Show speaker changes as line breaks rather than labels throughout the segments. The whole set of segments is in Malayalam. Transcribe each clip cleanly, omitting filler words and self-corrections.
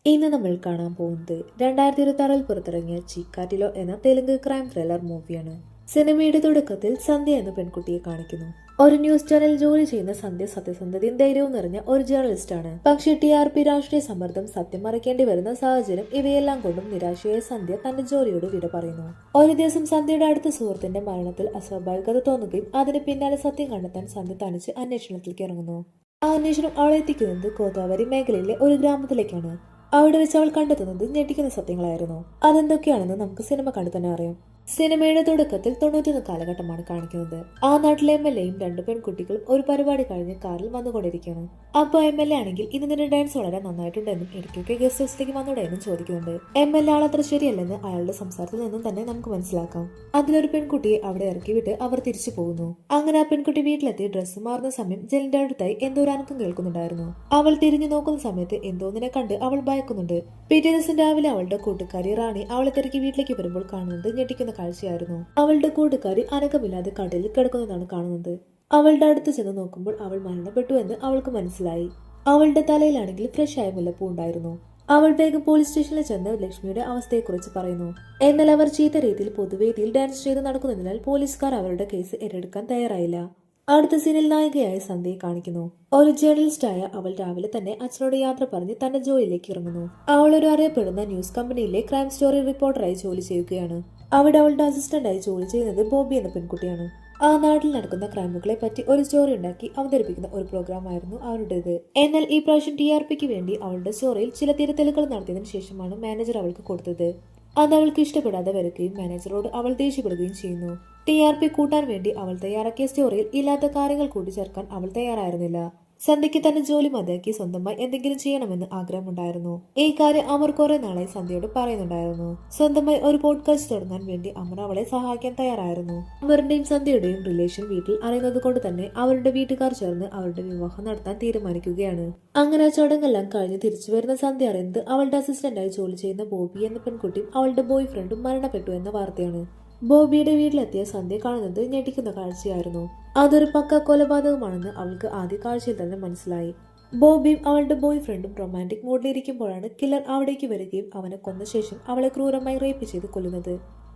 ഇന്ന് നമ്മൾ കാണാൻ പോകുന്നത് 2026 പുറത്തിറങ്ങിയ ചീക്കാറ്റിലോ എന്ന തെലുങ്ക് ക്രൈം ത്രില്ലർ മൂവിയാണ്. സിനിമയുടെ തുടക്കത്തിൽ സന്ധ്യ എന്ന പെൺകുട്ടിയെ കാണിക്കുന്നു. ഒരു ന്യൂസ് ചാനൽ ജോലി ചെയ്യുന്ന സന്ധ്യ സത്യസന്ധതയും ധൈര്യവും നിറഞ്ഞ ഒരു ജേർണലിസ്റ്റാണ്. പക്ഷേ TRP രാഷ്ട്രീയ സമ്മർദ്ദം, സത്യം മറയ്ക്കേണ്ടി വരുന്ന സാഹചര്യം ഇവയെല്ലാം കൊണ്ടും നിരാശയായ സന്ധ്യ തന്റെ ജോലിയോട് വിട പറയുന്നു. ഒരു ദിവസം സന്ധ്യയുടെ അടുത്ത സുഹൃത്തിന്റെ മരണത്തിൽ അസ്വാഭാവികത തോന്നുകയും അതിന് പിന്നാലെ സത്യം കണ്ടെത്താൻ സന്ധ്യ തനിച്ച് അന്വേഷണത്തിലേക്ക് ഇറങ്ങുന്നു. ആ അന്വേഷണം അവളെ എത്തിക്കുന്നത് ഗോദാവരി മേഖലയിലെ ഒരു ഗ്രാമത്തിലേക്കാണ്. അവിടെ വെച്ച് അവൾ കണ്ടെത്തുന്നത് ഞെട്ടിക്കുന്ന സത്യങ്ങളായിരുന്നു. അതെന്തൊക്കെയാണെന്ന് നമുക്ക് സിനിമ കണ്ടു തന്നെ അറിയാം. സിനിമയുടെ തുടക്കത്തിൽ 91 കാലഘട്ടമാണ് കാണിക്കുന്നത്. ആ നാട്ടിലെ MLA-യും 2 പെൺകുട്ടികളും ഒരു പരിപാടി കഴിഞ്ഞ് കാറിൽ വന്നുകൊണ്ടിരിക്കുകയാണ്. അപ്പോൾ MLA ആണെങ്കിൽ ഇന്ന് നിന്റെ ഡാൻസ് വളരെ നന്നായിട്ടുണ്ടെന്നും ഇടയ്ക്കൊക്കെ ഗസ്റ്റ് ഹൗസിലേക്ക് വന്നൂടെ എന്നും ചോദിക്കുന്നുണ്ട്. MLA ആളത്ര ശരിയല്ലെന്ന് അയാളുടെ സംസാരത്തിൽ നിന്നും തന്നെ നമുക്ക് മനസ്സിലാക്കാം. അതിലൊരു പെൺകുട്ടിയെ അവിടെ ഇറക്കി വിട്ട് അവർ തിരിച്ചു പോകുന്നു. അങ്ങനെ ആ പെൺകുട്ടി വീട്ടിലെത്തി ഡ്രസ്സ് മാറുന്ന സമയം ജനലിന്റെ അടുത്തായി എന്തോ ഒരു അനക്കം കേൾക്കുന്നുണ്ടായിരുന്നു. അവൾ തിരിഞ്ഞു നോക്കുന്ന സമയത്ത് എന്തോന്നിനെ കണ്ട് അവൾ ഭയക്കുന്നുണ്ട്. പിറ്റേ ദിവസം രാവിലെ അവളുടെ കൂട്ടുകാരി റാണി അവളെ തിരക്കി വീട്ടിലേക്ക് വരുമ്പോൾ കാണുന്നത് ഞെട്ടിക്കുന്ന കാഴ്ചയായിരുന്നു. അവളുടെ കൂട്ടുകാരി അനക്കമില്ലാതെ കടലിൽ കിടക്കുന്നതാണ് കാണുന്നത്. അവളുടെ അടുത്ത് ചെന്ന് നോക്കുമ്പോൾ അവൾ മരണപ്പെട്ടു എന്ന് അവൾക്ക് മനസ്സിലായി. അവളുടെ തലയിലാണെങ്കിൽ ഫ്രഷ് ആയ മുല്ലപ്പൂ ഉണ്ടായിരുന്നു. അവൾ വേഗം പോലീസ് സ്റ്റേഷനിൽ ചെന്ന് ലക്ഷ്മിയുടെ അവസ്ഥയെക്കുറിച്ച് പറയുന്നു. എന്നാൽ അവർ ചീത്ത രീതിയിൽ പൊതുവേദിയിൽ ഡാൻസ് ചെയ്ത് നടക്കുന്നതിനാൽ പോലീസുകാർ അവരുടെ കേസ് ഏറ്റെടുക്കാൻ തയ്യാറായില്ല. അടുത്ത സീനിൽ നായികയായ സന്ധ്യയെ കാണിക്കുന്നു. ഒരു ജേർണലിസ്റ്റായ അവൾ രാവിലെ തന്നെ അച്ഛനോട് യാത്ര പറഞ്ഞ് തന്റെ ജോലിയിലേക്ക് ഇറങ്ങുന്നു. അവൾ ഒരു അറിയപ്പെടുന്ന ന്യൂസ് കമ്പനിയിലെ ക്രൈം സ്റ്റോറി റിപ്പോർട്ടറായി ജോലി ചെയ്യുകയാണ്. അവിടെ അവളുടെ അസിസ്റ്റന്റായി ജോലി ചെയ്യുന്നത് ബോബി എന്ന പെൺകുട്ടിയാണ്. ആ നാട്ടിൽ നടക്കുന്ന ക്രൈമുകളെ പറ്റി ഒരു സ്റ്റോറി ഉണ്ടാക്കി അവതരിപ്പിക്കുന്ന ഒരു പ്രോഗ്രാം ആയിരുന്നു അവരുടേത്. എന്നാൽ ഈ പ്രാവശ്യം TRPക്ക് വേണ്ടി അവളുടെ സ്റ്റോറിയിൽ ചില തിരുത്തലുകൾ നടത്തിയതിനു ശേഷമാണ് മാനേജർ അവൾക്ക് കൊടുത്തത്. അത് അവൾക്ക് ഇഷ്ടപ്പെടാതെ വരികയും മാനേജറോട് അവൾ ദേഷ്യപ്പെടുകയും ചെയ്യുന്നു. TRP കൂട്ടാൻ വേണ്ടി അവൾ തയ്യാറാക്കിയ സ്റ്റോറിയിൽ ഇല്ലാത്ത കാര്യങ്ങൾ കൂട്ടിച്ചേർക്കാൻ അവൾ തയ്യാറായിരുന്നില്ല. സന്ധ്യയ്ക്ക് തന്റെ ജോലി മതിയാക്കി സ്വന്തമായി എന്തെങ്കിലും ചെയ്യണമെന്ന് ആഗ്രഹമുണ്ടായിരുന്നു. ഈ കാര്യം അമർ കുറെ നാളായി സന്ധ്യയോട് പറയുന്നുണ്ടായിരുന്നു. സ്വന്തമായി ഒരു പോഡ്കാസ്റ്റ് തുടങ്ങാൻ വേണ്ടി അമർ അവളെ സഹായിക്കാൻ തയ്യാറായിരുന്നു. അമറിന്റെയും സന്ധ്യയുടെയും റിലേഷൻ വീട്ടിൽ അറിയുന്നത് കൊണ്ട് തന്നെ അവരുടെ വീട്ടുകാർ ചേർന്ന് അവരുടെ വിവാഹം നടത്താൻ തീരുമാനിക്കുകയാണ്. അങ്ങനെ ആ ചടങ്ങെല്ലാം കഴിഞ്ഞ് തിരിച്ചു വരുന്ന സന്ധ്യ അറിയുന്നത് അവളുടെ അസിസ്റ്റന്റായി ജോലി ചെയ്യുന്ന ബോബി എന്ന പെൺകുട്ടിയും അവളുടെ ബോയ് ഫ്രണ്ടും മരണപ്പെട്ടു എന്ന വാർത്തയാണ്. ബോബിയുടെ വീട്ടിലെത്തിയ സന്ധ്യ കാണുന്നത് ഞെട്ടിക്കുന്ന കാഴ്ചയായിരുന്നു. അതൊരു പക്ക കൊലപാതകമാണെന്ന് അവൾക്ക് ആദ്യ കാഴ്ചയിൽ തന്നെ മനസ്സിലായി. ബോബിയും അവളുടെ ബോയ് ഫ്രണ്ടും റൊമാൻറ്റിക് മൂഡിലിരിക്കുമ്പോഴാണ് കില്ലർ അവിടേക്ക് വരികയും അവനെ കൊന്ന ശേഷം അവളെ ക്രൂരമായി റേപ്പ് ചെയ്ത് കൊല്ലുന്നത്.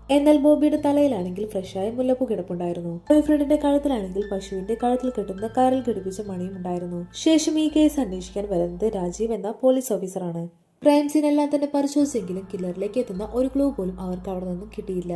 എന്നാൽ ബോബിയുടെ തലയിലാണെങ്കിൽ ഫ്രഷായ മുല്ലപ്പൂ കിടപ്പുണ്ടായിരുന്നു. ബോയ് ഫ്രണ്ടിന്റെ കഴുത്തിലാണെങ്കിൽ പശുവിന്റെ കഴുത്തിൽ കെട്ടുന്ന കയറിൽ ഘടിപ്പിച്ച മണിയും ഉണ്ടായിരുന്നു. ശേഷം ഈ കേസ് അന്വേഷിക്കാൻ വരുന്നത് രാജീവ് എന്ന പോലീസ് ഓഫീസറാണ്. ക്രൈം സീനെല്ലാം തന്നെ പരിശോധിച്ചെങ്കിലും കില്ലറിലേക്ക് എത്തുന്ന ഒരു ക്ലൂ പോലും അവർക്ക് അവിടെ നിന്നും കിട്ടിയില്ല.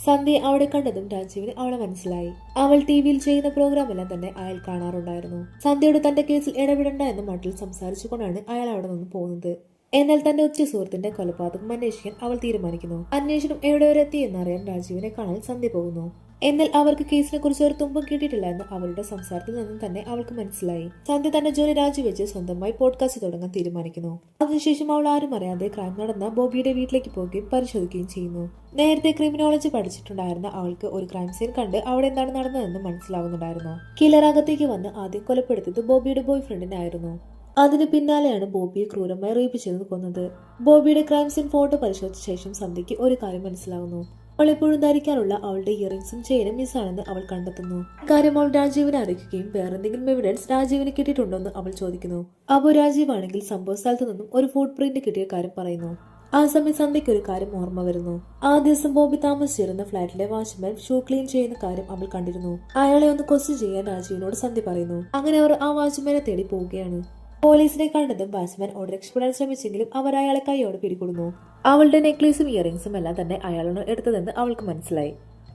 സന്ധ്യ അവിടെ കണ്ടതും രാജീവിന് അവളെ മനസ്സിലായി. അവൾ TVയിൽ ചെയ്യുന്ന പ്രോഗ്രാം എല്ലാം തന്നെ അയാൾ കാണാറുണ്ടായിരുന്നു. സന്ധ്യയോട് തന്റെ കേസിൽ ഇടപെടേണ്ട എന്ന മട്ടിൽ സംസാരിച്ചുകൊണ്ടാണ് അയാൾ അവിടെ നിന്ന് പോകുന്നത്. എന്നാൽ തന്റെ ഉച്ച സുഹൃത്തിന്റെ കൊലപാതകം അന്വേഷിക്കാൻ അവൾ തീരുമാനിക്കുന്നു. അന്വേഷണം എവിടെ വരെ എത്തി എന്നറിയാൻ രാജീവിനെ കാണാൻ സന്ധ്യ പോകുന്നു. എന്നാൽ അവർക്ക് കേസിനെ കുറിച്ച് ഒരു തുമ്പും കിട്ടിയിട്ടില്ല എന്ന് അവരുടെ സംസാരത്തിൽ നിന്നും തന്നെ അവൾക്ക് മനസ്സിലായി. സന്ധ്യ തന്റെ ജോലി രാജിവെച്ച് സ്വന്തമായി പോഡ്കാസ്റ്റ് തുടങ്ങാൻ തീരുമാനിക്കുന്നു. അതിനുശേഷം അവൾ ആരും അറിയാതെ ക്രൈം നടന്ന ബോബിയുടെ വീട്ടിലേക്ക് പോവുകയും പരിശോധിക്കുകയും ചെയ്യുന്നു. നേരത്തെ ക്രിമിനോളജി പഠിച്ചിട്ടുണ്ടായിരുന്ന അവൾക്ക് ഒരു ക്രൈം സീൻ കണ്ട് അവിടെ എന്താണ് നടന്നതെന്ന് മനസ്സിലാകുന്നുണ്ടായിരുന്നു. കില്ലർ അകത്തേക്ക് വന്ന് ആദ്യം കൊലപ്പെടുത്തിയത് ബോബിയുടെ ബോയ് ഫ്രണ്ടിനെ ആയിരുന്നു. അതിന് പിന്നാലെയാണ് ബോബിയെ ക്രൂരമായി റേപ്പ് ചെയ്ത് കൊന്നത്. ബോബിയുടെ ക്രൈം സീൻ ഫോട്ടോ പരിശോധിച്ച ശേഷം സന്ധ്യയ്ക്ക് ഒരു കാര്യം മനസ്സിലാകുന്നു. അവൾ എപ്പോഴും ധരിക്കാനുള്ള അവളുടെ ഇയറിംഗ്സും ചെയിനും മിസ്സാണെന്ന് അവൾ കണ്ടെത്തുന്നു. കാര്യം അവൾ രാജീവിനെ അറിയിക്കുകയും വേറെന്തെങ്കിലും എവിഡൻസ് രാജീവിന് കിട്ടിയിട്ടുണ്ടോന്ന് അവൾ ചോദിക്കുന്നു. അപ്പോൾ രാജീവ് ആണെങ്കിൽ സംഭവ സ്ഥലത്തു നിന്നും ഒരു ഫുട് പ്രിന്റ് കിട്ടിയ കാര്യം പറയുന്നു. ആ സമയം സന്ധ്യയ്ക്ക് ഒരു കാര്യം ഓർമ്മ വരുന്നു. ആ ദിവസം ബോബി താമസിച്ചിരുന്ന ഫ്ലാറ്റിലെ വാച്ച്മാൻ ഷൂ ക്ലീൻ ചെയ്യുന്ന കാര്യം അവൾ കണ്ടിരുന്നു. അയാളെ ഒന്ന് ക്വസ്റ്റ്യൻ ചെയ്യാൻ രാജീവിനോട് സന്ധ്യ പറയുന്നു. അങ്ങനെ അവർ ആ വാച്ച്മാനെ തേടി പോവുകയാണ്. പോലീസിനെ കണ്ടതും വാച്ച്മാൻ ഓടി രക്ഷപ്പെടാൻ ശ്രമിച്ചെങ്കിലും അവർ അയാളെ കൈയോടെ പിടികൂടുന്നു. അവളുടെ നെക്ലേസും ഇയറിംഗ്സും എല്ലാം തന്നെ അയാളാണ് എടുത്തതെന്ന് അവൾക്ക് മനസ്സിലായി.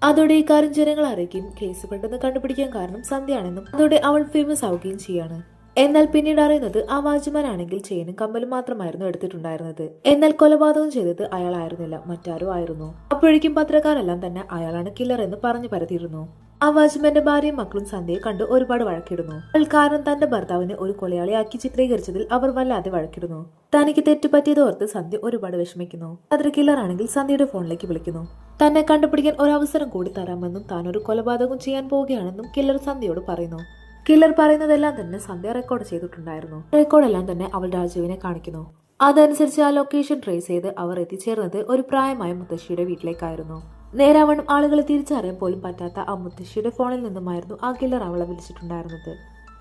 അതോടെ ഈ കാര്യം ജനങ്ങളെ അറിയിക്കുകയും കേസ് പെട്ടെന്ന് കണ്ടുപിടിക്കാൻ കാരണം സന്ധ്യയാണെന്നും അതോടെ അവൾ ഫേമസ് ആവുകയും ചെയ്യാണ്. എന്നാൽ പിന്നീട് അറിയുന്നത് ആ വാച്ച്മാൻ ആണെങ്കിൽ ചെയിനും കമ്മലും മാത്രമായിരുന്നു എടുത്തിട്ടുണ്ടായിരുന്നത്. എന്നാൽ കൊലപാതകം ചെയ്തത് അയാളായിരുന്നില്ല, മറ്റാരോ ആയിരുന്നു. അപ്പോഴേക്കും പത്രക്കാരെല്ലാം തന്നെ അയാളാണ് കില്ലർ എന്ന് പറഞ്ഞു പരത്തിയിരുന്നു. ആ വാച്ച്മാന്റെ ഭാര്യയും മക്കളും സന്ധ്യയെ കണ്ട് ഒരുപാട് വഴക്കിടുന്നു. കാരണം തന്റെ ഭർത്താവിനെ ഒരു കൊലയാളിയാക്കി ചിത്രീകരിച്ചതിൽ അവർ വല്ലാതെ വഴക്കിടുന്നു. തനിക്ക് തെറ്റുപറ്റിയതോർത്ത് സന്ധ്യ ഒരുപാട് വിഷമിക്കുന്നു. അതിൽ കില്ലർ ആണെങ്കിൽ സന്ധ്യയുടെ ഫോണിലേക്ക് വിളിക്കുന്നു. തന്നെ കണ്ടുപിടിക്കാൻ ഒരു അവസരം കൂടി തരാമെന്നും താൻ ഒരു കൊലപാതകം ചെയ്യാൻ പോവുകയാണെന്നും കില്ലർ സന്ധ്യയോട് പറയുന്നു. കില്ലർ പറയുന്നതെല്ലാം തന്നെ സന്ധ്യ റെക്കോർഡ് ചെയ്തിട്ടുണ്ടായിരുന്നു. റെക്കോർഡെല്ലാം തന്നെ അവൾ രാജീവിനെ കാണിക്കുന്നു. അതനുസരിച്ച് ആ ലൊക്കേഷൻ ട്രേസ് ചെയ്ത് അവർ എത്തിച്ചേർന്നത് ഒരു പ്രായമായ മുത്തശ്ശിയുടെ വീട്ടിലേക്കായിരുന്നു. നേരാവണ്ണം ആളുകളെ തിരിച്ചറിയാൻ പോലും പറ്റാത്ത ആ മുത്തശ്ശിയുടെ ഫോണിൽ നിന്നുമായിരുന്നു ആ കില്ലർ അവളെ വിളിച്ചിട്ടുണ്ടായിരുന്നത്.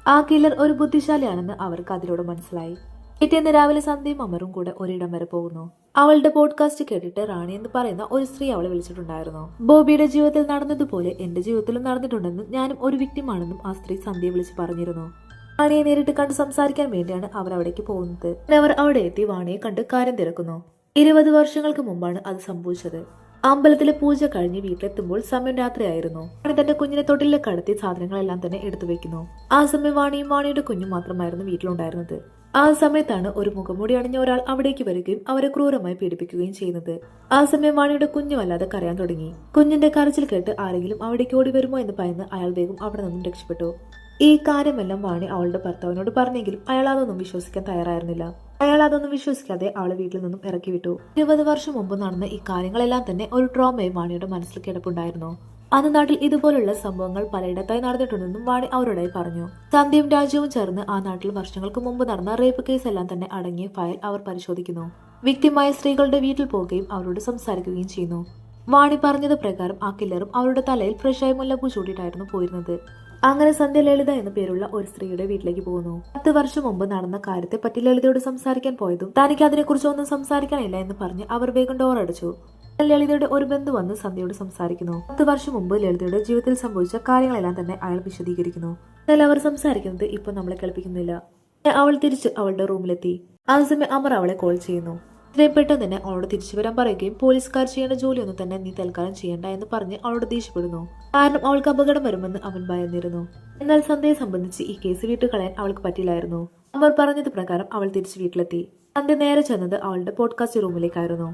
ആ കില്ലർ ഒരു ബുദ്ധിശാലിയാണെന്ന് അവർക്ക് അതിലൂടെ മനസ്സിലായി. പിറ്റേന്ന് രാവിലെ സന്ധ്യയും അമറും കൂടെ ഒരിടം വരെ പോകുന്നു. അവളുടെ പോഡ്കാസ്റ്റ് കേട്ടിട്ട് റാണി എന്ന് പറയുന്ന ഒരു സ്ത്രീ അവളെ വിളിച്ചിട്ടുണ്ടായിരുന്നു. ബോബിയുടെ ജീവിതത്തിൽ നടന്നതുപോലെ എന്റെ ജീവിതത്തിലും നടന്നിട്ടുണ്ടെന്നും ഞാനും ഒരു വിക്ടിമാണെന്നും ആ സ്ത്രീ സന്ധ്യയെ വിളിച്ച് പറഞ്ഞിരുന്നു. വാണിയെ നേരിട്ട് കണ്ട് സംസാരിക്കാൻ വേണ്ടിയാണ് അവർ അവിടേക്ക് പോകുന്നത്. അവർ അവിടെ എത്തി വാണിയെ കണ്ട് കാര്യം തിരക്കുന്നു. 20 വർഷങ്ങൾക്ക് മുമ്പാണ് അത് സംഭവിച്ചത്. അമ്പലത്തിലെ പൂജ കഴിഞ്ഞ് വീട്ടിലെത്തുമ്പോൾ സമയം രാത്രിയായിരുന്നു. വാണി തന്റെ കുഞ്ഞിനെ തൊട്ടിലേക്ക് കടത്തി സാധനങ്ങളെല്ലാം തന്നെ എടുത്തു വെക്കുന്നു. ആ സമയം വാണിയും വാണിയുടെ കുഞ്ഞും മാത്രമായിരുന്നു വീട്ടിലുണ്ടായിരുന്നത്. ആ സമയത്താണ് ഒരു മുഖംമൂടി അണിഞ്ഞ ഒരാൾ അവിടേക്ക് വരികയും അവരെ ക്രൂരമായി പീഡിപ്പിക്കുകയും ചെയ്യുന്നത്. ആ സമയം വാണിയുടെ കുഞ്ഞു വല്ലാതെ കരയാൻ തുടങ്ങി. കുഞ്ഞിന്റെ കരച്ചിൽ കേട്ട് ആരെങ്കിലും അവിടേക്ക് ഓടി വരുമോ എന്ന് ഭയന്ന് അയാൾ വേഗം അവിടെ നിന്നും രക്ഷപ്പെട്ടു. ഈ കാര്യമെല്ലാം വാണി അവളുടെ ഭർത്താവിനോട് പറഞ്ഞെങ്കിലും അയാൾ അതൊന്നും വിശ്വസിക്കാൻ തയ്യാറായിരുന്നില്ല. അയാൾ അതൊന്നും വിശ്വസിക്കാതെ അവളെ വീട്ടിൽ നിന്നും ഇറക്കി വിട്ടു. 20 വർഷം മുമ്പ് നടന്ന ഈ കാര്യങ്ങളെല്ലാം തന്നെ ഒരു ട്രോമയും വാണിയുടെ മനസ്സിൽ കിടപ്പുണ്ടായിരുന്നു. അന്ന് നാട്ടിൽ ഇതുപോലുള്ള സംഭവങ്ങൾ പലയിടത്തായി നടന്നിട്ടുണ്ടെന്നും വാണി അവരോടായി പറഞ്ഞു. സന്ധ്യയും രാജ്യവും ചേർന്ന് ആ നാട്ടിൽ വർഷങ്ങൾക്ക് മുമ്പ് നടന്ന റേപ്പ് കേസ് എല്ലാം തന്നെ അടങ്ങിയ ഫയൽ അവർ പരിശോധിക്കുന്നു. വ്യക്തിമായ സ്ത്രീകളുടെ വീട്ടിൽ പോവുകയും അവരോട് സംസാരിക്കുകയും ചെയ്യുന്നു. വാണി പറഞ്ഞത് പ്രകാരം ആ കില്ലറും അവരുടെ തലയിൽ ഫ്രഷായി മുല്ലപ്പൂ ചൂടിയിട്ടായിരുന്നു പോയിരുന്നത്. അങ്ങനെ സന്ധ്യ ലളിത എന്ന പേരുള്ള ഒരു സ്ത്രീയുടെ വീട്ടിലേക്ക് പോകുന്നു. 10 വർഷം മുമ്പ് നടന്ന കാര്യത്തെ പറ്റി ലളിതയോട് സംസാരിക്കാൻ പോയതും തനിക്ക് അതിനെക്കുറിച്ച് ഒന്നും സംസാരിക്കാനില്ല എന്ന് പറഞ്ഞ് അവർ വേഗം ഡോർ അടച്ചു. ലളിതയുടെ ഒരു ബന്ധു വന്ന് സന്ധ്യയോട് സംസാരിക്കുന്നു. 10 വർഷം മുമ്പ് ലളിതയുടെ ജീവിതത്തിൽ സംഭവിച്ച കാര്യങ്ങളെല്ലാം തന്നെ അയാൾ വിശദീകരിക്കുന്നു. എന്നാൽ അവർ സംസാരിക്കുന്നത് ഇപ്പൊ നമ്മളെ കേൾപ്പിക്കുന്നില്ല. അവൾ തിരിച്ച് അവളുടെ റൂമിലെത്തി. ആ സമയം അമർ അവളെ കോൾ ചെയ്യുന്നു. ഇത്രയും പെട്ടെന്ന് തന്നെ അവളോട് തിരിച്ചു വരാൻ പറയുകയും പോലീസുകാർ ചെയ്യേണ്ട ജോലിയൊന്നും തന്നെ നീ തൽക്കാലം ചെയ്യണ്ട എന്ന് പറഞ്ഞ് അവളോട് ദേഷ്യപ്പെടുന്നു. കാരണം അവൾക്ക് അപകടം വരുമെന്ന് അവൻ ഭയന്നിരുന്നു. എന്നാൽ സന്ധ്യയെ സംബന്ധിച്ച് ഈ കേസ് വിട്ടുകളയാൻ അവൾക്ക് പറ്റില്ലായിരുന്നു. അമർ പറഞ്ഞത് പ്രകാരം അവൾ തിരിച്ച് വീട്ടിലെത്തി. സന്ധ്യ നേരെ ചെന്നത് അവളുടെ പോഡ്കാസ്റ്റ് റൂമിലേക്കായിരുന്നു.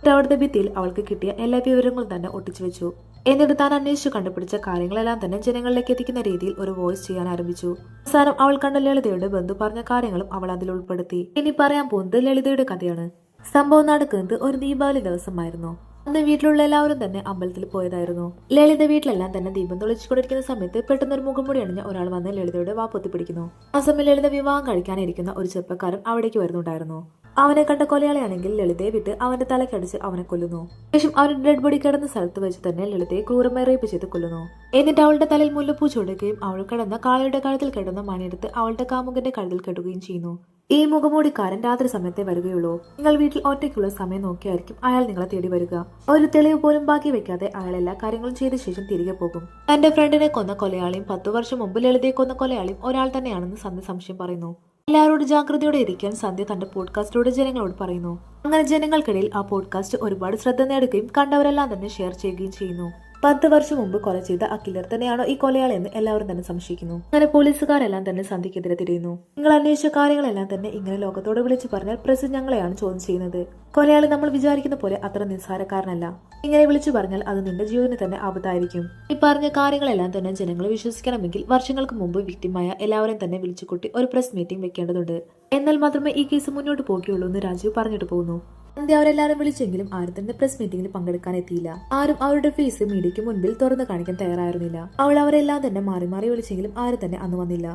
അവിടുത്തെ ഭിത്തിയിൽ അവൾക്ക് കിട്ടിയ എല്ലാ വിവരങ്ങളും തന്നെ ഒട്ടിച്ചു വെച്ചു. എന്നിട്ട് താൻ അന്വേഷിച്ചു കണ്ടുപിടിച്ച കാര്യങ്ങളെല്ലാം തന്നെ ജനങ്ങളിലേക്ക് എത്തിക്കുന്ന രീതിയിൽ ഒരു വോയിസ് ചെയ്യാൻ ആരംഭിച്ചു. അവസാനം അവൾ കണ്ട ലളിതയുടെ ബന്ധു പറഞ്ഞ കാര്യങ്ങളും അവൾ അതിൽ ഉൾപ്പെടുത്തി. ഇനി പറയാൻ പോകുന്നത് ലളിതയുടെ കഥയാണ്. സംഭവം നടക്കുന്നത് ഒരു ദീപാവലി ദിവസമായിരുന്നു. അന്ന് വീട്ടിലുള്ള എല്ലാവരും തന്നെ അമ്പലത്തിൽ പോയതായിരുന്നു. ലളിത വീട്ടിലെല്ലാം തന്നെ ദീപം തെളിച്ചുകൊണ്ടിരിക്കുന്ന സമയത്ത് പെട്ടെന്ന് ഒരു മുഖംമൂടി അണിഞ്ഞ ഒരാൾ വന്ന് ലളിതയുടെ വാപ്പൊത്തി പിടിക്കുന്നു. ആ സമയം ലളിത വിവാഹം കഴിക്കാനിരിക്കുന്ന ഒരു ചെറുപ്പക്കാരൻ അവിടേക്ക് വരുന്നുണ്ടായിരുന്നു. അവനെ കണ്ട കൊലയാളിയാണെങ്കിൽ ലളിതയെ വിട്ട് അവന്റെ തലക്കടിച്ച് അവനെ കൊല്ലുന്നു. ശേഷം അവരുടെ ഡെഡ് ബോഡി കിടന്ന സ്ഥലത്ത് വെച്ച് തന്നെ ലളിതയെ ക്രൂരമായി റേപ്പ് ചെയ്ത് കൊല്ലുന്നു. എന്നിട്ട് അവളുടെ തലയിൽ മുല്ലപ്പൂ ചൂടുകയും അവൾ കിടന്ന കാളയുടെ കഴുത്തിൽ കിടന്ന മണിയെടുത്ത് അവളുടെ കാമുകന്റെ കഴുത്തിൽ കെട്ടുകയും ചെയ്യുന്നു. ഈ മുഖമൂടിക്കാരൻ രാത്രി സമയത്തെ വരികയുള്ളൂ. നിങ്ങൾ വീട്ടിൽ ഒറ്റയ്ക്കുള്ള സമയം നോക്കിയായിരിക്കും അയാൾ നിങ്ങളെ തേടി വരിക. ഒരു തെളിവ് പോലും ബാക്കി വെക്കാതെ അയാൾ എല്ലാ കാര്യങ്ങളും ചെയ്ത ശേഷം തിരികെ പോകും. തന്റെ ഫ്രണ്ടിനെ കൊന്ന കൊലയാളിയും 10 വർഷം മുമ്പ് ലളിതയെ കൊന്ന കൊലയാളിയും ഒരാൾ തന്നെയാണെന്ന് സന്ധ്യ സംശയം പറയുന്നു. എല്ലാവരോടും ജാഗ്രതയോടെ ഇരിക്കാൻ സന്ധ്യ തന്റെ പോഡ്കാസ്റ്റിലൂടെ ജനങ്ങളോട് പറയുന്നു. അങ്ങനെ ജനങ്ങൾക്കിടയിൽ ആ പോഡ്കാസ്റ്റ് ഒരുപാട് ശ്രദ്ധ നേടുകയും കണ്ടവരെല്ലാം തന്നെ ഷെയർ ചെയ്യുകയും ചെയ്യുന്നു. 10 വർഷം മുമ്പ് കൊല ചെയ്ത ആ കില്ലർ തന്നെയാണോ ഈ കൊലയാളി എന്ന് എല്ലാവരും തന്നെ സംശയിക്കുന്നു. അങ്ങനെ പോലീസുകാരെല്ലാം തന്നെ സന്ധ്യക്കെതിരെ തിരിയുന്നു. നിങ്ങൾ അന്വേഷിച്ച കാര്യങ്ങളെല്ലാം തന്നെ ഇങ്ങനെ ലോകത്തോട് വിളിച്ചു പറഞ്ഞാൽ പ്രസ് ഞങ്ങളെയാണ് ചോദ്യം ചെയ്യുന്നത്. കൊലയാളി നമ്മൾ വിചാരിക്കുന്ന പോലെ അത്ര നിസ്സാരക്കാരനല്ല. ഇങ്ങനെ വിളിച്ചു പറഞ്ഞാൽ അത് നിന്റെ ജീവന് തന്നെ ആപത്തായിരിക്കും. ഈ പറഞ്ഞ കാര്യങ്ങളെല്ലാം തന്നെ ജനങ്ങളെ വിശ്വസിക്കണമെങ്കിൽ വർഷങ്ങൾക്ക് മുമ്പ് വിക്ടിമായ എല്ലാവരെയും തന്നെ വിളിച്ചുകൂട്ടി ഒരു പ്രസ് മീറ്റിംഗ് വെക്കേണ്ടതുണ്ട്. എന്നാൽ മാത്രമേ ഈ കേസ് മുന്നോട്ട് പോകുകയുള്ളൂ എന്ന് രാജീവ് പറഞ്ഞിട്ട് പോകുന്നു. സന്ധ്യ അവരെല്ലാവരും വിളിച്ചെങ്കിലും ആരും തന്നെ പ്രസ് മീറ്റിംഗിൽ പങ്കെടുക്കാൻ എത്തിയില്ല. ആരും അവരുടെ ഫേസ് മീഡിയയ്ക്ക് മുൻപിൽ തുറന്നു കാണിക്കാൻ തയ്യാറായിരുന്നില്ല. അവൾ അവരെല്ലാം തന്നെ മാറി മാറി വിളിച്ചെങ്കിലും ആരും തന്നെ അന്ന് വന്നില്ല.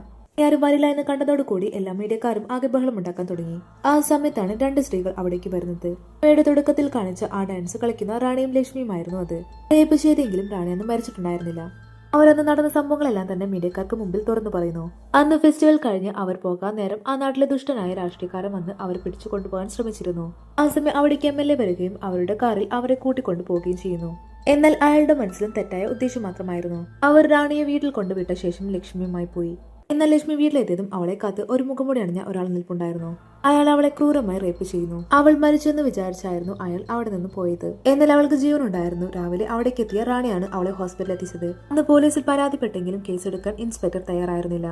ആരും വരില്ല എന്ന് കണ്ടതോടുകൂടി എല്ലാ മീഡിയക്കാരും ആകെ ബഹളം ഉണ്ടാക്കാൻ തുടങ്ങി. ആ സമയത്താണ് 2 സ്ത്രീകൾ അവിടേക്ക് വരുന്നത്. അവയുടെ തുടക്കത്തിൽ കാണിച്ച ആ ഡാൻസ് കളിക്കുന്ന റാണിയും ലക്ഷ്മിയുമായിരുന്നു അത്. റേപ്പ് ചെയ്തെങ്കിലും റാണി അന്ന് മരിച്ചിട്ടുണ്ടായിരുന്നില്ല. അവരന്ന് നടന്ന സംഭവങ്ങളെല്ലാം തന്നെ മീഡിയക്കാർക്ക് മുമ്പിൽ തുറന്നു പറയുന്നു. അന്ന് ഫെസ്റ്റിവൽ കഴിഞ്ഞ് അവർ പോകാൻ നേരം ആ നാട്ടിലെ ദുഷ്ടനായ രാഷ്ട്രീയക്കാരൻ വന്ന് അവർ പിടിച്ചു കൊണ്ടുപോകാൻ ശ്രമിച്ചിരുന്നു. ആ സമയം അവിടേക്ക് MLA വരികയും അവരുടെ കാറിൽ അവരെ കൂട്ടിക്കൊണ്ടു പോവുകയും ചെയ്യുന്നു. എന്നാൽ അയാളുടെ മനസ്സിലും തെറ്റായ ഉദ്ദേശം മാത്രമായിരുന്നു. അവർ റാണിയെ വീട്ടിൽ കൊണ്ടുവിട്ട ശേഷം ലക്ഷ്മിയുമായി പോയി. എന്നാൽ ലക്ഷ്മി വീട്ടിലെത്തിയതും അവളെ കാത്ത് ഒരു മുഖംമൂടി അണിഞ്ഞ ഒരാൾ നിൽപ്പുണ്ടായിരുന്നു. അയാൾ അവളെ ക്രൂരമായി റേപ്പ് ചെയ്യുന്നു. അവൾ മരിച്ചെന്ന് വിചാരിച്ചായിരുന്നു അയാൾ അവിടെ നിന്ന് പോയത്. എന്നാൽ അവൾക്ക് ജീവനുണ്ടായിരുന്നു. രാവിലെ അവിടേക്ക് എത്തിയ റാണിയാണ് അവളെ ഹോസ്പിറ്റലിൽ എത്തിച്ചത്. അന്ന് പോലീസിൽ പരാതിപ്പെട്ടെങ്കിലും കേസെടുക്കാൻ ഇൻസ്പെക്ടർ തയ്യാറായിരുന്നില്ല.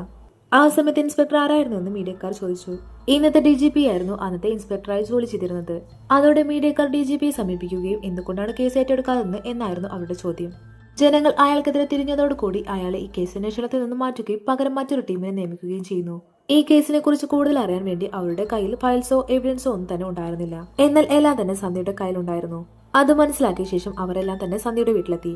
ആ സമയത്ത് ഇൻസ്പെക്ടർ ആരായിരുന്നു എന്ന് മീഡിയക്കാർ ചോദിച്ചു. ഇന്നത്തെ DGP ആയിരുന്നു അന്നത്തെ ഇൻസ്പെക്ടറായി ജോലി ചെയ്തിരുന്നത്. അതോടെ മീഡിയക്കാർ DGPയെ സമീപിക്കുകയും എന്തുകൊണ്ടാണ് കേസ് ഏറ്റെടുക്കാതെന്ന് എന്നായിരുന്നു അവരുടെ ചോദ്യം. ജനങ്ങൾ അയാൾക്കെതിരെ തിരിഞ്ഞതോടുകൂടി അയാളെ ഈ കേസ് അന്വേഷണത്തിൽ നിന്ന് മാറ്റുകയും പകരം മറ്റൊരു ടീമിനെ നിയമിക്കുകയും ചെയ്യുന്നു. ഈ കേസിനെ കുറിച്ച് കൂടുതൽ അറിയാൻ വേണ്ടി അവരുടെ കയ്യിൽ ഫയൽസോ എവിഡൻസോ ഒന്നും തന്നെ ഉണ്ടായിരുന്നില്ല. എന്നാൽ എല്ലാം തന്നെ സന്ധ്യയുടെ കയ്യിലുണ്ടായിരുന്നു. അത് മനസ്സിലാക്കിയ ശേഷം അവരെല്ലാം തന്നെ സന്ധ്യയുടെ വീട്ടിലെത്തി.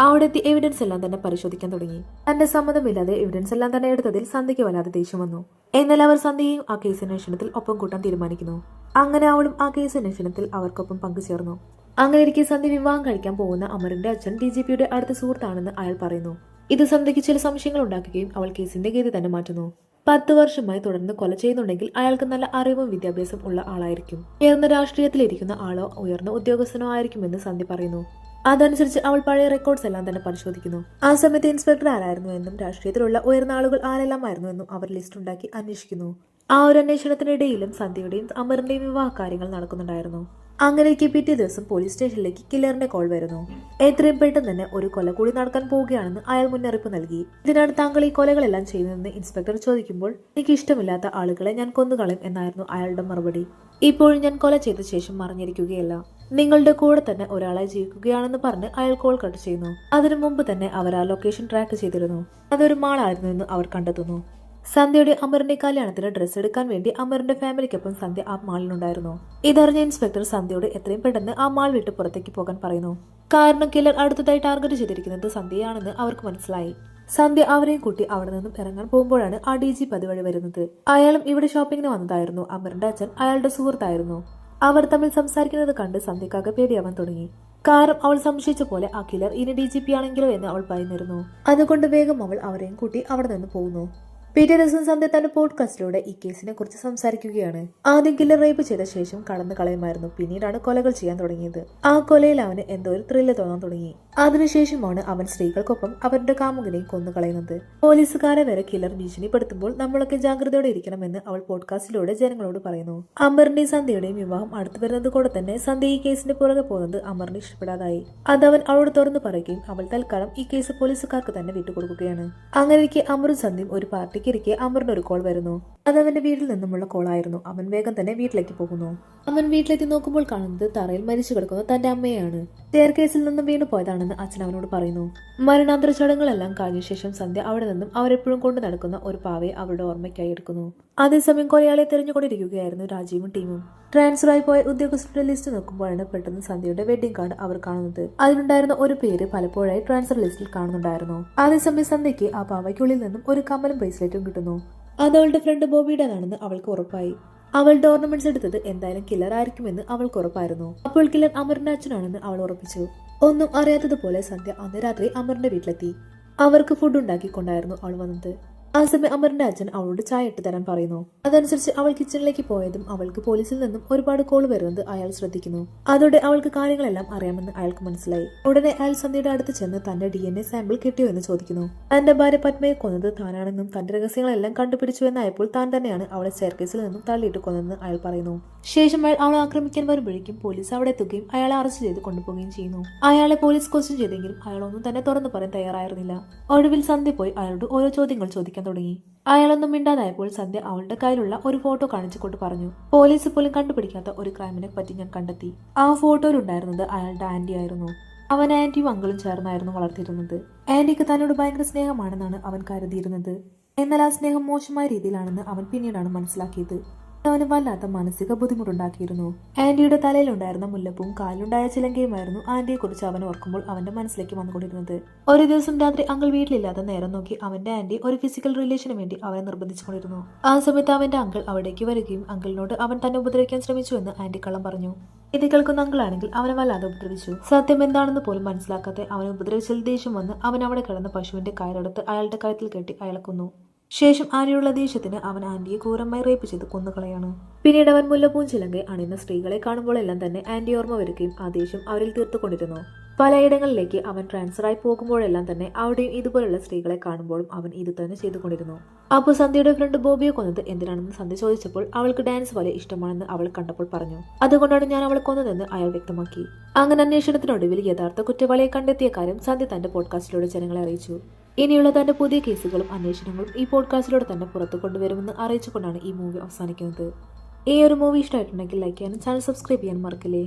അവിടെത്തി എവിഡൻസ് എല്ലാം തന്നെ പരിശോധിക്കാൻ തുടങ്ങി. തന്റെ സമ്മതമില്ലാതെ എവിഡൻസ് എല്ലാം തന്നെ എടുത്തതിൽ സന്ധ്യയ്ക്ക് വല്ലാതെ ദേഷ്യം വന്നു. എന്നാൽ അവർ സന്ധ്യയും ആ കേസ് അന്വേഷണത്തിൽ ഒപ്പം കൂട്ടാൻ തീരുമാനിക്കുന്നു. അങ്ങനെ അവളും ആ കേസ് അന്വേഷണത്തിൽ അവർക്കൊപ്പം പങ്കുചേർന്നു. അങ്ങനെ ഇരിക്കെ സന്ധ്യ വിവാഹം കഴിക്കാൻ പോകുന്ന അമറിന്റെ അച്ഛൻ DGPയുടെ അടുത്ത സുഹൃത്താണെന്ന് അയാൾ പറയുന്നു. ഇത് സന്ധ്യയ്ക്ക് ചില സംശയങ്ങൾ ഉണ്ടാക്കുകയും അവൾ കേസിന്റെ ഗതി തന്നെ മാറ്റുന്നു. 10 വർഷമായി തുടർന്ന് കൊല ചെയ്യുന്നുണ്ടെങ്കിൽ അയാൾക്ക് നല്ല അറിവും വിദ്യാഭ്യാസം ഉള്ള ആളായിരിക്കും. ഉയർന്ന രാഷ്ട്രീയത്തിലിരിക്കുന്ന ആളോ ഉയർന്ന ഉദ്യോഗസ്ഥനോ ആയിരിക്കുമെന്ന് സന്ധ്യ പറയുന്നു. അതനുസരിച്ച് അവൾ പഴയ റെക്കോർഡ്സ് എല്ലാം തന്നെ പരിശോധിക്കുന്നു. ആ സമയത്ത് ഇൻസ്പെക്ടർ ആരായിരുന്നു എന്നും രാഷ്ട്രീയത്തിലുള്ള ഉയർന്ന ആളുകൾ ആരെല്ലാമായിരുന്നു എന്നും അവർ ലിസ്റ്റ് ഉണ്ടാക്കി അന്വേഷിക്കുന്നു. ആ ഒരു അന്വേഷണത്തിനിടയിലും സന്ധ്യയുടെയും അമറിന്റെയും വിവാഹ കാര്യങ്ങൾ നടക്കുന്നുണ്ടായിരുന്നു. അങ്ങനെയൊക്കെ പിറ്റേ ദിവസം പോലീസ് സ്റ്റേഷനിലേക്ക് കില്ലറിന്റെ കോൾ വരുന്നു. എത്രയും പെട്ടെന്ന് തന്നെ ഒരു കൊല കൂടി നടക്കാൻ പോവുകയാണെന്ന് അയാൾ മുന്നറിയിപ്പ് നൽകി. ഇതിനാണ് താങ്കൾ ഈ കൊലകളെല്ലാം ചെയ്യുന്നതെന്ന് ഇൻസ്പെക്ടർ ചോദിക്കുമ്പോൾ, എനിക്ക് ഇഷ്ടമില്ലാത്ത ആളുകളെ ഞാൻ കൊന്നുകളയും എന്നായിരുന്നു അയാളുടെ മറുപടി. ഇപ്പോഴും ഞാൻ കൊല ചെയ്ത ശേഷം മറിഞ്ഞിരിക്കുകയല്ല, നിങ്ങളുടെ കൂടെ തന്നെ ഒരാളായി ജീവിക്കുകയാണെന്ന് പറഞ്ഞ് അയാൾ കോൾ കട്ട് ചെയ്യുന്നു. അതിനു മുമ്പ് തന്നെ അവർ ആ ലൊക്കേഷൻ ട്രാക്ക് ചെയ്തിരുന്നു. അതൊരു മാളായിരുന്നു എന്ന് അവർ കണ്ടെത്തുന്നു. സന്ധ്യയുടെ അമറിന്റെ കല്യാണത്തിന് ഡ്രസ്സ് എടുക്കാൻ വേണ്ടി അമറിന്റെ ഫാമിലിക്കൊപ്പം സന്ധ്യ ആ മാളിലുണ്ടായിരുന്നു. ഇതറിഞ്ഞ ഇൻസ്പെക്ടർ സന്ധ്യയോട് എത്രയും പെട്ടെന്ന് ആ മാൾ വിട്ട് പുറത്തേക്ക് പോകാൻ പറയുന്നു. കാരണം കില്ലർ അടുത്തതായി ടാർഗറ്റ് ചെയ്തിരിക്കുന്നത് സന്ധ്യയാണെന്ന് അവർക്ക് മനസ്സിലായി. സന്ധ്യ അവരെയും കൂട്ടി അവിടെ നിന്നും ഇറങ്ങാൻ പോകുമ്പോഴാണ് ആ DG പതിവഴി വരുന്നത്. അയാളും ഇവിടെ ഷോപ്പിങ്ങിന് വന്നതായിരുന്നു. അമറിന്റെ അച്ഛൻ അയാളുടെ സുഹൃത്തായിരുന്നു. അവർ തമ്മിൽ സംസാരിക്കുന്നത് കണ്ട് സന്ധ്യക്കാകെ പേടിയാവാൻ തുടങ്ങി. കാരണം അവൾ സംശയിച്ച പോലെ ആ കില്ലർ ഇനി DGP ആണെങ്കിലോ എന്ന് അവൾ ഭയന്നിരുന്നു. അതുകൊണ്ട് വേഗം അവൾ അവരെയും കൂട്ടി അവിടെ നിന്ന് പോകുന്നു. പിറ്റേ ദിവസം സന്ധ്യ തന്റെ പോഡ്കാസ്റ്റിലൂടെ ഈ കേസിനെ കുറിച്ച് സംസാരിക്കുകയാണ്. ആദ്യം കില്ലർ റേപ്പ് ചെയ്ത ശേഷം കടന്നു കളയുമായിരുന്നു. പിന്നീടാണ് കൊലകൾ ചെയ്യാൻ തുടങ്ങിയത്. ആ കൊലയിൽ അവന് എന്തോ ഒരു ത്രില്ല് തോന്നാൻ തുടങ്ങി. അതിനുശേഷമാണ് അവൻ സ്ത്രീകൾക്കൊപ്പം അവരുടെ കാമുകനെയും കൊന്നുകളയുന്നത്. പോലീസുകാരെ വരെ കില്ലർ ഭീഷണിപ്പെടുത്തുമ്പോൾ നമ്മളൊക്കെ ജാഗ്രതയോടെ ഇരിക്കണമെന്ന് അവൾ പോഡ്കാസ്റ്റിലൂടെ ജനങ്ങളോട് പറയുന്നു. അമറിന്റെയും സന്ധ്യയുടെയും വിവാഹം അടുത്തു വരുന്നത് കൂടെ തന്നെ സന്ധ്യ ഈ കേസിന്റെ പുറകെ പോകുന്നത് അമറിന് ഇഷ്ടപ്പെടാതായി. അതവൻ അവളോട് തുറന്നു പറയുകയും അവൾ തൽക്കാലം ഈ കേസ് പോലീസുകാർക്ക് തന്നെ വിട്ടുകൊടുക്കുകയാണ്. അങ്ങനെയൊക്കെ അമറും സന്ധ്യയും ഒരു പാർട്ടിക്ക് ഇരിക്കെ അമറിന് ഒരു കോൾ വരുന്നു. അത് അവന്റെ വീട്ടിൽ നിന്നുമുള്ള കോളായിരുന്നു. അവൻ വേഗം തന്നെ വീട്ടിലേക്ക് പോകുന്നു. അവൻ വീട്ടിലെത്തി നോക്കുമ്പോൾ കാണുന്നത് തറയിൽ മരിച്ചു കിടക്കുന്ന തന്റെ അമ്മയാണ്. സ്റ്റെയർ കേസിൽ നിന്നും വീണു പോയതാണെന്ന് അച്ഛൻ അവനോട് പറയുന്നു. മരണാന്തര ചടങ്ങുകളെല്ലാം കഴിഞ്ഞ ശേഷം സന്ധ്യ അവിടെ നിന്നും അവരെപ്പോഴും കൊണ്ടു നടക്കുന്ന ഒരു പാവയെ അവരുടെ ഓർമ്മയ്ക്കായി എടുക്കുന്നു. അതേസമയം കൊലയാളെ തെരഞ്ഞുകൊണ്ടിരിക്കുകയായിരുന്നു രാജീവും ടീമും. ട്രാൻസ്ഫർ ആയി പോയ ഉദ്യോഗസ്ഥരുടെ ലിസ്റ്റ് നോക്കുമ്പോഴാണ് പെട്ടെന്ന് സന്ധ്യയുടെ വെഡിങ് കാർഡ് അവർ കാണുന്നത്. അതിലുണ്ടായിരുന്ന ഒരു പേര് പലപ്പോഴായി ട്രാൻസ്ഫർ ലിസ്റ്റിൽ കാണുന്നുണ്ടായിരുന്നു. അതേസമയം സന്ധ്യയ്ക്ക് ആ പാവയ്ക്കുള്ളിൽ നിന്നും ഒരു കമ്മലും ബ്രേസ്ലെറ്റും കിട്ടുന്നു. അത് അവളുടെ ഫ്രണ്ട് ബോബിയുടേതാണെന്ന് അവൾക്ക് ഉറപ്പായി. അവളുടെ ഓർണമെന്റ്സ് എടുത്തത് എന്തായാലും കില്ലർ ആയിരിക്കുമെന്ന് അവൾക്ക് ഉറപ്പായിരുന്നു. അപ്പോൾ കില്ലർ അമറിന്റെ അച്ഛനാണെന്ന് അവൾ ഉറപ്പിച്ചു. ഒന്നും അറിയാത്തതുപോലെ സന്ധ്യ അന്ന് രാത്രി അമറിന്റെ വീട്ടിലെത്തി. അവർക്ക് ഫുഡ് ഉണ്ടാക്കിക്കൊണ്ടായിരുന്നു അവൾ വന്നത്. ആ സമയം അമറിന്റെ അച്ഛൻ അവളോട് ചായ ഇട്ട് തരാൻ പറയുന്നു. അതനുസരിച്ച് അവൾ കിച്ചണിലേക്ക് പോയതും അവൾക്ക് പോലീസിൽ നിന്നും ഒരുപാട് കോൾ വരുന്നത് അയാൾ ശ്രദ്ധിക്കുന്നു. അതോടെ അവൾക്ക് കാര്യങ്ങളെല്ലാം അറിയാമെന്ന് അയാൾക്ക് മനസ്സിലായി. ഉടനെ അയാൾ സന്ധ്യയുടെ അടുത്ത് ചെന്ന് തന്റെ DNA സാമ്പിൾ കിട്ടിയോ എന്ന് ചോദിക്കുന്നു. തന്റെ ഭാര്യ പത്മയെ കൊന്നത് താനാണെന്നും തന്റെ രഹസ്യങ്ങളെല്ലാം കണ്ടുപിടിച്ചു എന്നായപ്പോൾ താൻ തന്നെയാണ് അവളെ സ്റ്റെയർകേസിൽ നിന്നും തള്ളിയിട്ട് കൊന്നതെന്ന് അയാൾ പറയുന്നു. ശേഷം അയാൾ അവളെ ആക്രമിക്കാൻ വരുമ്പോഴേക്കും പോലീസ് അവിടെ എത്തുകയും അയാളെ അറസ്റ്റ് ചെയ്ത് കൊണ്ടുപോവുകയും ചെയ്യുന്നു. അയാളെ പോലീസ് ക്വസ്റ്റ്യൻ ചെയ്തെങ്കിലും അയാളൊന്നും തന്നെ തുറന്നു പറയാൻ തയ്യാറായിരുന്നില്ല. ഒടുവിൽ സന്ധ്യ പോയി അയാളോട് ഓരോ ചോദ്യങ്ങൾ ചോദിക്കാൻ തുടങ്ങി. അയാളൊന്നും മിണ്ടാതായപ്പോൾ സന്ധ്യ അവളുടെ കയ്യിലുള്ള ഒരു ഫോട്ടോ കാണിച്ചുകൊണ്ട് പറഞ്ഞു, പോലീസ് പോലും കണ്ടുപിടിക്കാത്ത ഒരു ക്രൈമിനെ പറ്റി ഞാൻ കണ്ടെത്തി. ആ ഫോട്ടോയിലുണ്ടായിരുന്നത് അയാളുടെ ആന്റി ആയിരുന്നു. അവൻ ആന്റിയും അങ്കിളും ചേർന്നായിരുന്നു വളർത്തിയിരുന്നത്. ആന്റിക്ക് തന്നോട് ഭയങ്കര സ്നേഹമാണെന്നാണ് അവൻ കരുതിയിരുന്നത്. എന്നാൽ ആ സ്നേഹം മോശമായ രീതിയിലാണെന്ന് അവൻ പിന്നീടാണ് മനസ്സിലാക്കിയത്. അവന് വല്ലാത്ത മാനസിക ബുദ്ധിമുട്ടുണ്ടാക്കിയിരുന്നു. ആന്റിയുടെ തലയിലുണ്ടായിരുന്ന മുല്ലപ്പൂവും കാലിലുണ്ടായ ചിലങ്കയുമായിരുന്നു ആന്റിയെ കുറിച്ച് അവൻ ഓർക്കുമ്പോൾ അവന്റെ മനസ്സിലേക്ക് വന്നുകൊണ്ടിരുന്നത്. ഒരു ദിവസം രാത്രി അങ്കിൾ വീട്ടിലില്ലാതെ നേരം നോക്കി അവന്റെ ആന്റി ഒരു ഫിസിക്കൽ റിലേഷന് വേണ്ടി അവനെ നിർബന്ധിച്ചുകൊണ്ടിരുന്നു. ആ സമയത്ത് അവന്റെ അങ്കിൾ അവിടേക്ക് വരികയും അങ്കിളിനോട് അവൻ തന്നെ ഉപദ്രവിക്കാൻ ശ്രമിച്ചു എന്ന് ആന്റി കള്ളം പറഞ്ഞു. ഇത് കേൾക്കുന്ന അങ്കിളാണെങ്കിൽ അവനെ വല്ലാതെ ഉപദ്രവിച്ചു. സത്യം എന്താണെന്ന് പോലും മനസ്സിലാക്കാതെ അവനെ ഉപദ്രവിച്ചതിൽ ദേഷ്യം വന്ന് അവൻ അവിടെ കിടന്ന പശുവിന്റെ കയറെടുത്ത് അയാളുടെ കഴുത്തിൽ കെട്ടി അയാളെ കൊന്നു. ശേഷം ആന്റിയുള്ള ദേഷ്യത്തിന് അവൻ ആന്റിയെ ക്രൂരമായി റേപ്പ് ചെയ്ത് കൊന്നുകളയാണ്. പിന്നീട് അവൻ മുല്ലപ്പൂവും ചിലങ്കയും അണിയുന്ന സ്ത്രീകളെ കാണുമ്പോഴെല്ലാം തന്നെ ആന്റി ഓർമ്മ വരികയും ആ ദേഷ്യം അവരിൽ തീർത്തുകൊണ്ടിരുന്നു. പലയിടങ്ങളിലേക്ക് അവൻ ട്രാൻസ്ഫർ ആയി പോകുമ്പോഴെല്ലാം തന്നെ അവിടെയും ഇതുപോലുള്ള സ്ത്രീകളെ കാണുമ്പോഴും അവൻ ഇത് തന്നെ ചെയ്തുകൊണ്ടിരുന്നു. അപ്പോൾ സന്ധ്യയുടെ ഫ്രണ്ട് ബോബിയെ കൊന്നത് എന്തിനാണെന്ന് സന്ധ്യ ചോദിച്ചപ്പോൾ അവൾക്ക് ഡാൻസ് പോലെ ഇഷ്ടമാണെന്ന് അവൾ കണ്ടപ്പോൾ പറഞ്ഞു. അതുകൊണ്ടാണ് ഞാൻ അവളെ കൊന്നതെന്ന് അയാൾ വ്യക്തമാക്കി. അങ്ങനെ അന്വേഷണത്തിനൊടുവിൽ യഥാർത്ഥ കുറ്റവാളിയെ കണ്ടെത്തിയ കാര്യം സന്ധ്യ തന്റെ പോഡ്കാസ്റ്റിലൂടെ ജനങ്ങളെ അറിയിച്ചു. ഇനിയുള്ള തന്റെ പുതിയ കേസുകളും അന്വേഷണങ്ങളും ഈ പോഡ്കാസ്റ്റിലൂടെ തന്നെ പുറത്തു കൊണ്ടുവരുമെന്ന് അറിയിച്ചുകൊണ്ടാണ് ഈ മൂവി അവസാനിക്കുന്നത്. ഈ ഒരു മൂവി ഇഷ്ടമായിട്ടുണ്ടെങ്കിൽ ലൈക്ക് ചെയ്യാനും ചാനൽ സബ്സ്ക്രൈബ് ചെയ്യാനും മറക്കില്ലേ.